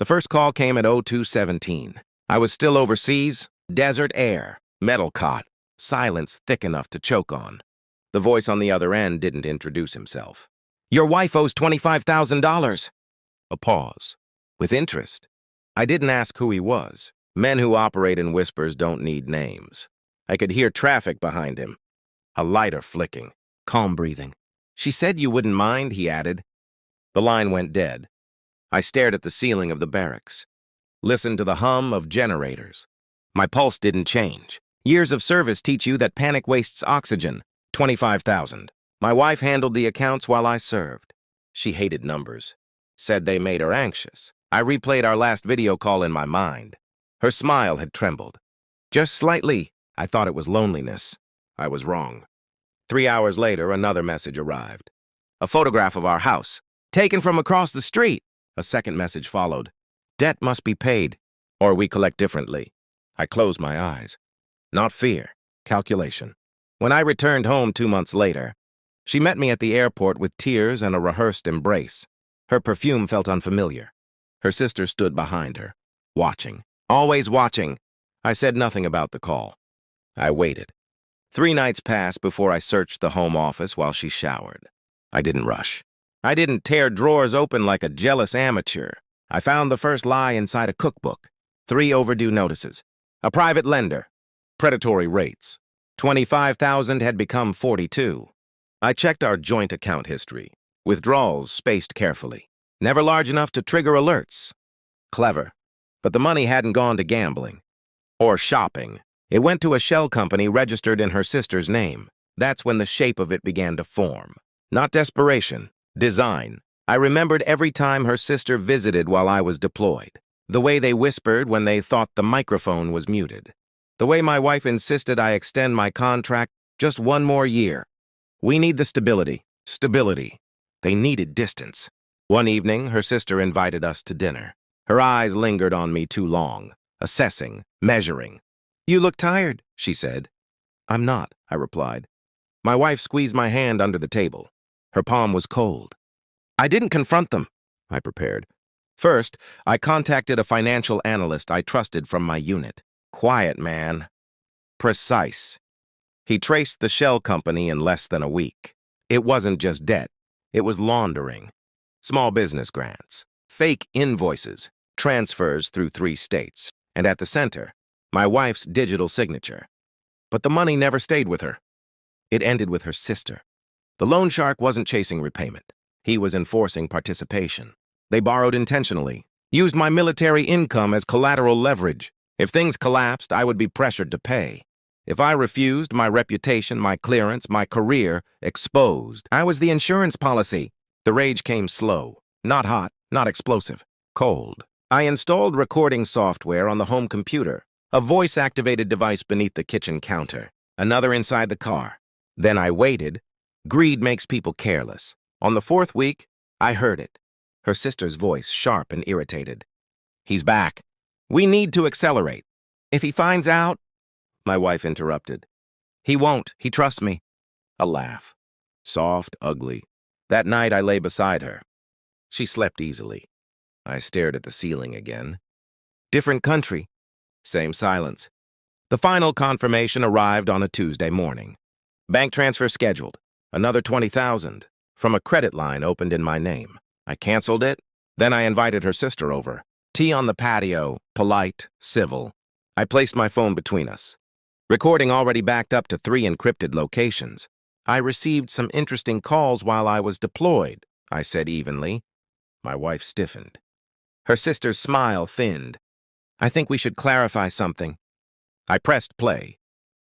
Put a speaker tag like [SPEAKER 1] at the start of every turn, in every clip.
[SPEAKER 1] The first call came at 02:17. I was still overseas, desert air, metal cot, silence thick enough to choke on. The voice on the other end didn't introduce himself. "Your wife owes $25,000. A pause. With interest. I didn't ask who he was. Men who operate in whispers don't need names. I could hear traffic behind him. A lighter flicking. Calm breathing. "She said you wouldn't mind," he added. The line went dead. I stared at the ceiling of the barracks. Listened to the hum of generators. My pulse didn't change. Years of service teach you that panic wastes oxygen. 25,000. My wife handled the accounts while I served. She hated numbers. Said they made her anxious. I replayed our last video call in my mind. Her smile had trembled. Just slightly. I thought it was loneliness. I was wrong. 3 hours later, another message arrived. A photograph of our house, taken from across the street. A second message followed. Debt must be paid, or we collect differently. I closed my eyes. Not fear, calculation. When I returned home 2 months later, she met me at the airport with tears and a rehearsed embrace. Her perfume felt unfamiliar. Her sister stood behind her, watching. Always watching. I said nothing about the call. I waited. 3 nights passed before I searched the home office while she showered. I didn't rush. I didn't tear drawers open like a jealous amateur. I found the first lie inside a cookbook. 3 overdue notices. A private lender. Predatory rates. 25,000 had become 42. I checked our joint account history. Withdrawals spaced carefully. Never large enough to trigger alerts. Clever. But the money hadn't gone to gambling. Or shopping. It went to a shell company registered in her sister's name. That's when the shape of it began to form. Not desperation. Design. I remembered every time her sister visited while I was deployed. The way they whispered when they thought the microphone was muted. The way my wife insisted I extend my contract just 1 more year. We need the stability. Stability. They needed distance. One evening, her sister invited us to dinner. Her eyes lingered on me too long, assessing, measuring. "You look tired," she said. "I'm not," I replied. My wife squeezed my hand under the table. Her palm was cold. I didn't confront them, I prepared. First, I contacted a financial analyst I trusted from my unit. Quiet man. Precise. He traced the shell company in less than a week. It wasn't just debt. It was laundering. Small business grants. Fake invoices. Transfers through 3 states. And at the center, my wife's digital signature. But the money never stayed with her. It ended with her sister. The loan shark wasn't chasing repayment. He was enforcing participation. They borrowed intentionally, used my military income as collateral leverage. If things collapsed, I would be pressured to pay. If I refused, my reputation, my clearance, my career, exposed. I was the insurance policy. The rage came slow, not hot, not explosive, cold. I installed recording software on the home computer, a voice-activated device beneath the kitchen counter, another inside the car. Then I waited. Greed makes people careless. On the 4th week, I heard it. Her sister's voice, sharp and irritated. "He's back. We need to accelerate. If he finds out—" My wife interrupted. "He won't. He trusts me." A laugh. Soft, ugly. That night I lay beside her. She slept easily. I stared at the ceiling again. Different country. Same silence. The final confirmation arrived on a Tuesday morning. Bank transfer scheduled. Another 20,000 from a credit line opened in my name. I canceled it. Then I invited her sister over. Tea on the patio, polite, civil. I placed my phone between us. Recording already backed up to 3 encrypted locations. "I received some interesting calls while I was deployed," I said evenly. My wife stiffened. Her sister's smile thinned. "I think we should clarify something." I pressed play.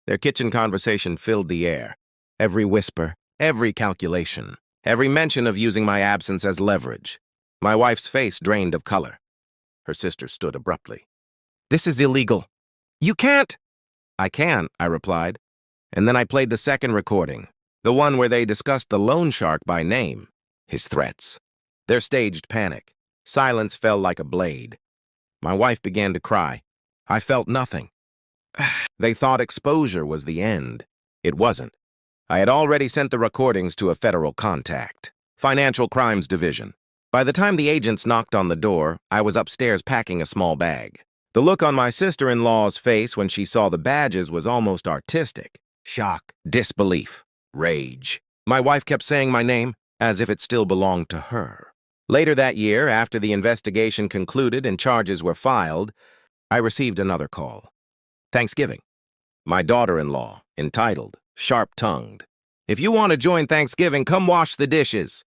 [SPEAKER 1] Their kitchen conversation filled the air. Every whisper, every calculation, every mention of using my absence as leverage. My wife's face drained of color. Her sister stood abruptly. "This is illegal." "You can't." "I can," I replied. And then I played the second recording, the one where they discussed the loan shark by name, his threats, their staged panic. Silence fell like a blade. My wife began to cry. I felt nothing. They thought exposure was the end. It wasn't. I had already sent the recordings to a federal contact, Financial Crimes Division. By the time the agents knocked on the door, I was upstairs packing a small bag. The look on my sister-in-law's face when she saw the badges was almost artistic. Shock, disbelief, rage. My wife kept saying my name as if it still belonged to her. Later that year, after the investigation concluded and charges were filed, I received another call. Thanksgiving. My daughter-in-law, entitled, sharp-tongued. "If you want to join Thanksgiving, come wash the dishes."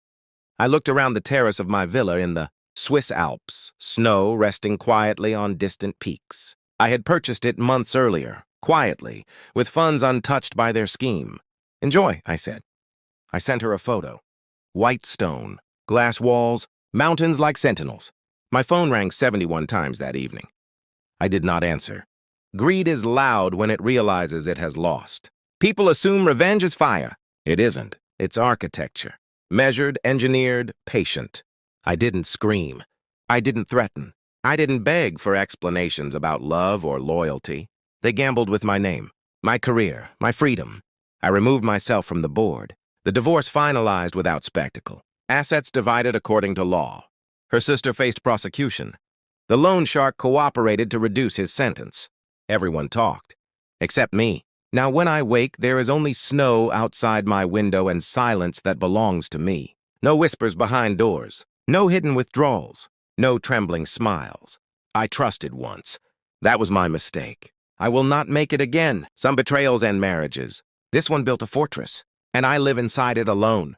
[SPEAKER 1] I looked around the terrace of my villa in the Swiss Alps, snow resting quietly on distant peaks. I had purchased it months earlier, quietly, with funds untouched by their scheme. "Enjoy," I said. I sent her a photo. White stone, glass walls, mountains like sentinels. My phone rang 71 times that evening. I did not answer. Greed is loud when it realizes it has lost. People assume revenge is fire. It isn't. It's architecture. Measured, engineered, patient. I didn't scream. I didn't threaten. I didn't beg for explanations about love or loyalty. They gambled with my name, my career, my freedom. I removed myself from the board. The divorce finalized without spectacle. Assets divided according to law. Her sister faced prosecution. The loan shark cooperated to reduce his sentence. Everyone talked, except me. Now when I wake, there is only snow outside my window and silence that belongs to me. No whispers behind doors. No hidden withdrawals. No trembling smiles. I trusted once. That was my mistake. I will not make it again. Some betrayals end marriages. This one built a fortress, and I live inside it alone.